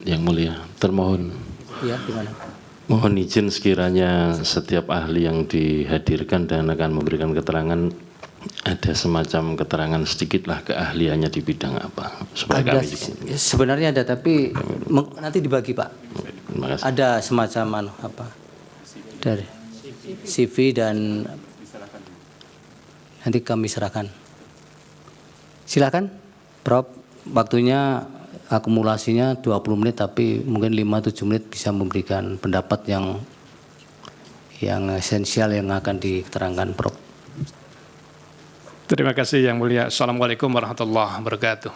Yang Mulia, termohon. Ya, gimana? Mohon izin sekiranya setiap ahli yang dihadirkan dan akan memberikan keterangan ada semacam keterangan sedikitlah keahliannya di bidang apa. Supaya Ada, kami juga. sebenarnya ada, tapi nanti dibagi Pak. Terima kasih. Ada semacam apa dari CV dan nanti kami serahkan. Silakan, Prof. Waktunya akumulasinya 20 menit, tapi mungkin 5-7 menit bisa memberikan pendapat yang esensial yang akan diterangkan, Prof. Terima kasih Yang Mulia. Assalamualaikum warahmatullahi wabarakatuh.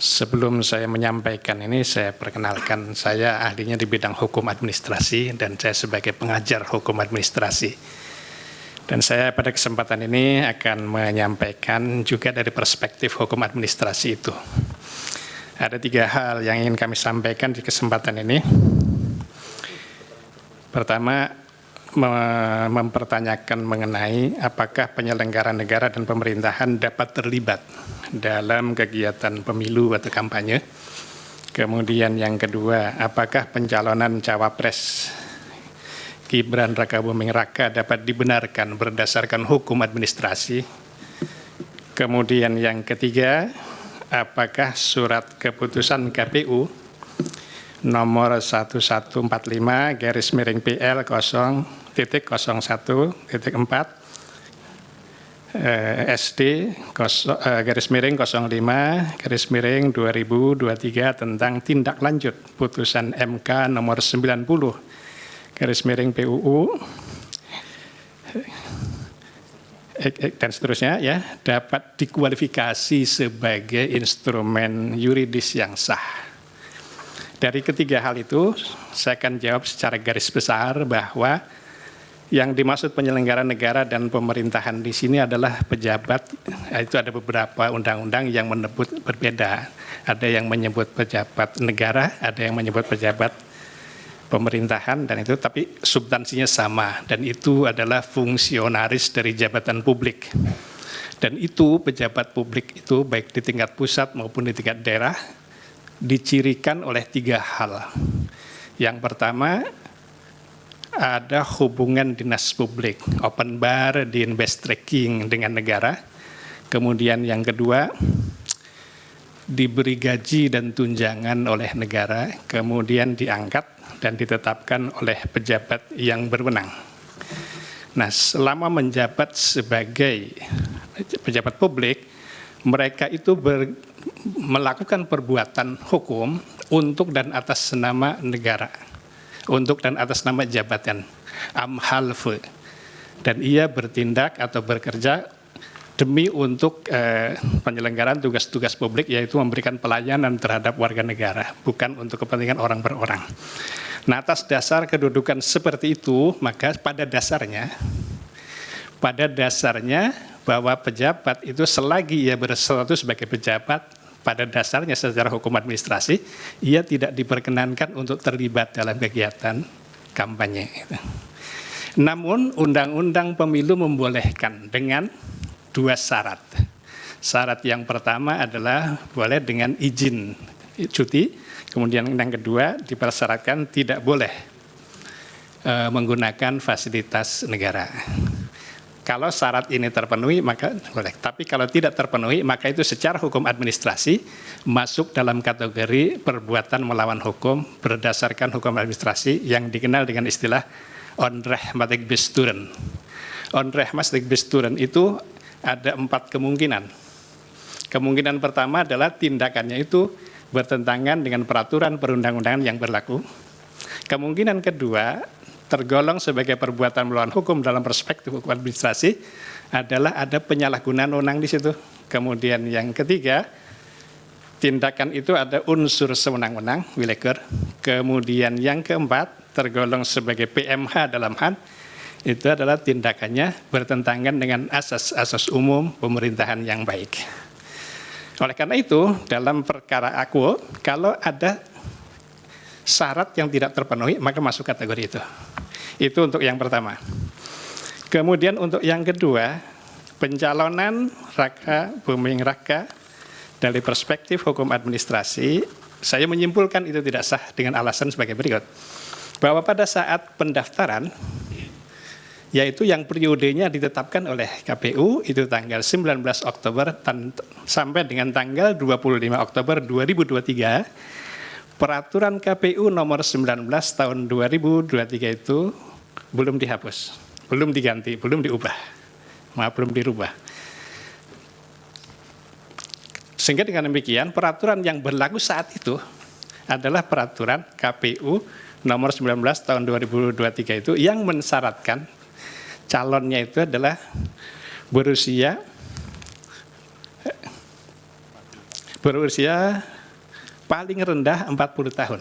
Sebelum saya menyampaikan ini, saya perkenalkan, saya ahlinya di bidang hukum administrasi dan saya sebagai pengajar hukum administrasi. Dan saya pada kesempatan ini akan menyampaikan juga dari perspektif hukum administrasi itu. Ada 3 hal yang ingin kami sampaikan di kesempatan ini. Pertama, mempertanyakan mengenai apakah penyelenggara negara dan pemerintahan dapat terlibat dalam kegiatan pemilu atau kampanye. Kemudian yang kedua, apakah pencalonan cawapres Gibran Rakabuming Raka dapat dibenarkan berdasarkan hukum administrasi. Kemudian yang ketiga, apakah surat keputusan KPU nomor 1145/PL 0.01.4 SD /05/2023 tentang tindak lanjut putusan MK nomor 90/PUU dan seterusnya ya, dapat dikualifikasi sebagai instrumen yuridis yang sah. Dari ketiga hal itu, saya akan jawab secara garis besar bahwa yang dimaksud penyelenggara negara dan pemerintahan di sini adalah pejabat. Itu ada beberapa undang-undang yang menyebut berbeda. Ada yang menyebut pejabat negara, ada yang menyebut pejabat pemerintahan, dan itu tapi substansinya sama, dan itu adalah fungsionaris dari jabatan publik. Dan itu pejabat publik itu baik di tingkat pusat maupun di tingkat daerah dicirikan oleh 3 hal. Yang pertama, ada hubungan dinas publik, open bar di invest tracking dengan negara. Kemudian yang kedua, diberi gaji dan tunjangan oleh negara, kemudian diangkat dan ditetapkan oleh pejabat yang berwenang. Nah, selama menjabat sebagai pejabat publik, mereka itu melakukan perbuatan hukum untuk dan atas nama negara, untuk dan atas nama jabatan, amhalfe, dan ia bertindak atau bekerja demi untuk penyelenggaraan tugas-tugas publik, yaitu memberikan pelayanan terhadap warga negara, bukan untuk kepentingan orang per orang. Nah, atas dasar kedudukan seperti itu, maka pada dasarnya bahwa pejabat itu selagi ia berstatus sebagai pejabat, pada dasarnya secara hukum administrasi, ia tidak diperkenankan untuk terlibat dalam kegiatan kampanye. Namun, Undang-Undang Pemilu membolehkan dengan 2 syarat. Syarat yang pertama adalah boleh dengan izin cuti, kemudian yang kedua dipersyaratkan tidak boleh menggunakan fasilitas negara. Kalau syarat ini terpenuhi maka boleh, tapi kalau tidak terpenuhi maka itu secara hukum administrasi masuk dalam kategori perbuatan melawan hukum berdasarkan hukum administrasi yang dikenal dengan istilah onrechtmatig besturen. Onrechtmatig besturen itu ada 4 kemungkinan. Kemungkinan pertama adalah tindakannya itu bertentangan dengan peraturan perundang-undangan yang berlaku. Kemungkinan kedua, tergolong sebagai perbuatan melawan hukum dalam perspektif hukum administrasi adalah ada penyalahgunaan wewenang di situ. Kemudian yang ketiga, tindakan itu ada unsur sewenang-wenang, willekeur. Kemudian yang keempat, tergolong sebagai PMH dalam HAN, itu adalah tindakannya bertentangan dengan asas-asas umum pemerintahan yang baik. Oleh karena itu, dalam perkara akuo, kalau ada syarat yang tidak terpenuhi, maka masuk kategori itu. Itu untuk yang pertama. Kemudian untuk yang kedua, pencalonan Rakabuming Raka dari perspektif hukum administrasi Saya menyimpulkan itu tidak sah dengan alasan sebagai berikut. Bahwa pada saat pendaftaran, yaitu yang periodenya ditetapkan oleh KPU, itu tanggal 19 Oktober sampai dengan tanggal 25 Oktober 2023, peraturan KPU nomor 19 tahun 2023 itu belum dihapus, belum diganti, belum diubah, belum dirubah. Sehingga dengan demikian peraturan yang berlaku saat itu adalah peraturan KPU nomor 19 tahun 2023 itu yang mensyaratkan calonnya itu adalah berusia paling rendah 40 tahun.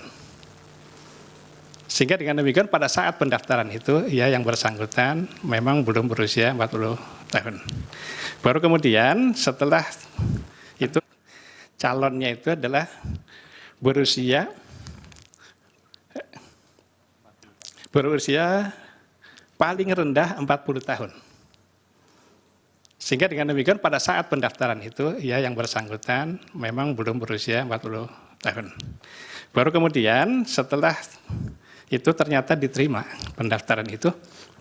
Sehingga dengan demikian pada saat pendaftaran itu ya yang bersangkutan memang belum berusia 40 tahun. Baru kemudian setelah itu calonnya itu adalah berusia paling rendah 40 tahun. Sehingga dengan demikian pada saat pendaftaran itu ya yang bersangkutan memang belum berusia 40 tahun. Baru kemudian setelah itu ternyata diterima pendaftaran itu,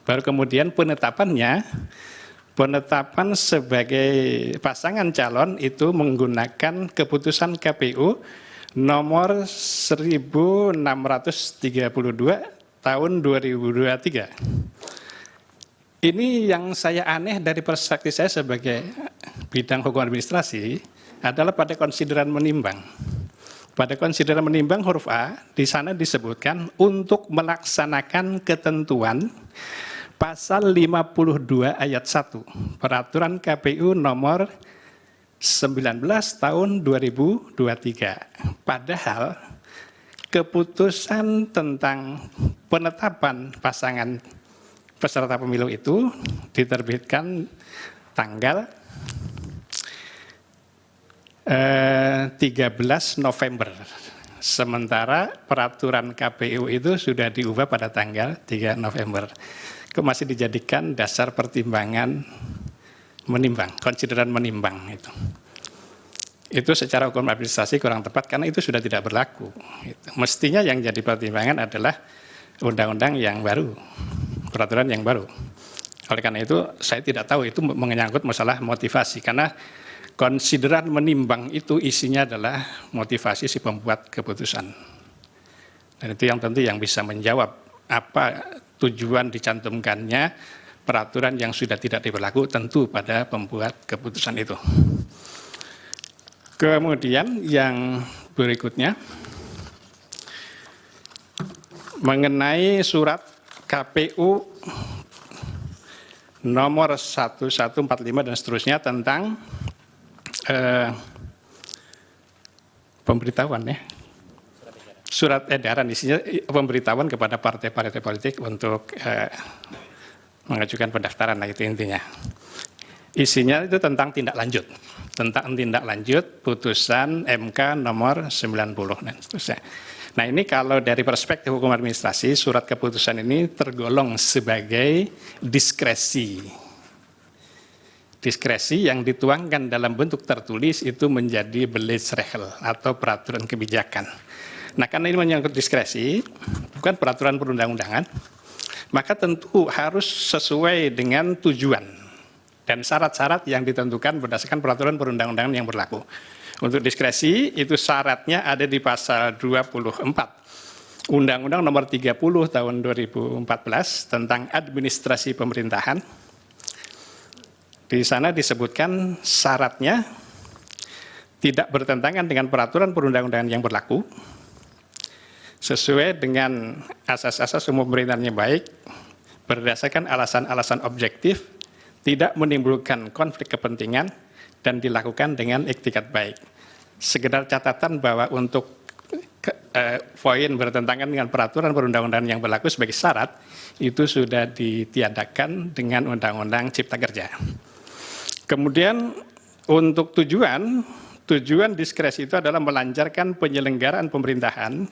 baru kemudian penetapan sebagai pasangan calon itu menggunakan keputusan KPU nomor 1632 tahun 2023. Ini yang saya aneh dari perspektif saya sebagai bidang hukum administrasi adalah pada konsideran menimbang. Pada konsideran menimbang huruf A, di sana disebutkan untuk melaksanakan ketentuan Pasal 52 ayat 1 Peraturan KPU nomor 19 tahun 2023. Padahal keputusan tentang penetapan pasangan peserta pemilu itu diterbitkan tanggal 13 November. Sementara peraturan KPU itu sudah diubah pada tanggal 3 November. Masih dijadikan dasar pertimbangan menimbang, konsideran menimbang itu. Itu secara hukum administrasi kurang tepat karena itu sudah tidak berlaku. Mestinya yang jadi pertimbangan adalah undang-undang yang baru, peraturan yang baru. Oleh karena itu saya tidak tahu itu menyangkut masalah motivasi karena konsideran menimbang itu isinya adalah motivasi si pembuat keputusan. Dan itu yang tentu yang bisa menjawab apa tujuan dicantumkannya peraturan yang sudah tidak diberlaku tentu pada pembuat keputusan itu. Kemudian yang berikutnya mengenai surat KPU nomor 1145 dan seterusnya tentang pemberitahuan ya. Surat edaran isinya pemberitahuan kepada partai-partai politik untuk mengajukan pendaftaran, nah itu intinya. Isinya itu tentang tindak lanjut putusan MK nomor 90 dan seterusnya. Nah ini kalau dari perspektif hukum administrasi, surat keputusan ini tergolong sebagai diskresi. Diskresi yang dituangkan dalam bentuk tertulis itu menjadi Beleitsregel atau peraturan kebijakan. Nah karena ini menyangkut diskresi, bukan peraturan perundang-undangan, maka tentu harus sesuai dengan tujuan dan syarat-syarat yang ditentukan berdasarkan peraturan perundang-undangan yang berlaku. Untuk diskresi itu syaratnya ada di pasal 24 Undang-Undang nomor 30 tahun 2014 tentang administrasi pemerintahan. Di sana disebutkan syaratnya tidak bertentangan dengan peraturan perundang-undangan yang berlaku, sesuai dengan asas-asas umum pemerintahan yang baik, berdasarkan alasan-alasan objektif, tidak menimbulkan konflik kepentingan, dan dilakukan dengan iktikat baik. Sekedar catatan bahwa untuk poin bertentangan dengan peraturan perundang-undangan yang berlaku sebagai syarat, itu sudah ditiadakan dengan Undang-Undang Cipta Kerja. Kemudian untuk tujuan diskresi itu adalah melancarkan penyelenggaraan pemerintahan,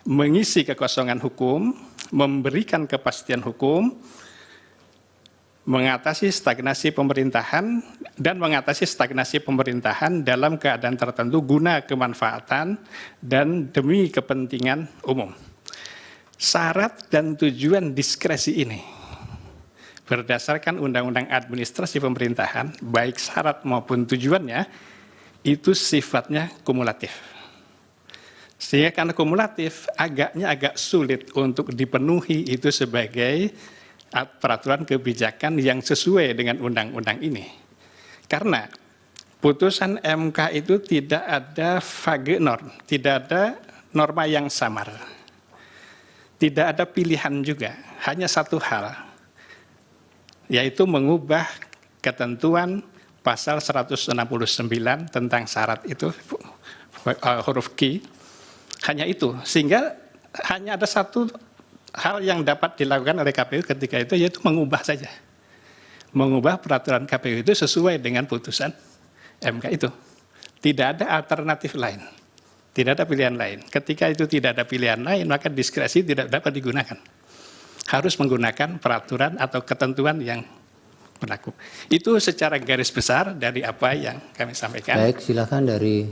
mengisi kekosongan hukum, memberikan kepastian hukum, mengatasi stagnasi pemerintahan dan mengatasi stagnasi pemerintahan dalam keadaan tertentu guna kemanfaatan dan demi kepentingan umum. Syarat dan tujuan diskresi ini berdasarkan Undang-Undang Administrasi Pemerintahan, baik syarat maupun tujuannya, itu sifatnya kumulatif. Sehingga karena kumulatif, agak sulit untuk dipenuhi itu sebagai peraturan kebijakan yang sesuai dengan undang-undang ini. Karena putusan MK itu tidak ada vague norm, tidak ada norma yang samar. Tidak ada pilihan juga, hanya satu hal, yaitu mengubah ketentuan pasal 169 tentang syarat itu, huruf Q, hanya itu. Sehingga hanya ada satu hal yang dapat dilakukan oleh KPU ketika itu, yaitu mengubah saja. Mengubah peraturan KPU itu sesuai dengan putusan MK itu. Tidak ada alternatif lain. Tidak ada pilihan lain. Ketika itu tidak ada pilihan lain, maka diskresi tidak dapat digunakan. Harus menggunakan peraturan atau ketentuan yang berlaku. Itu secara garis besar dari apa yang kami sampaikan. Baik, silakan dari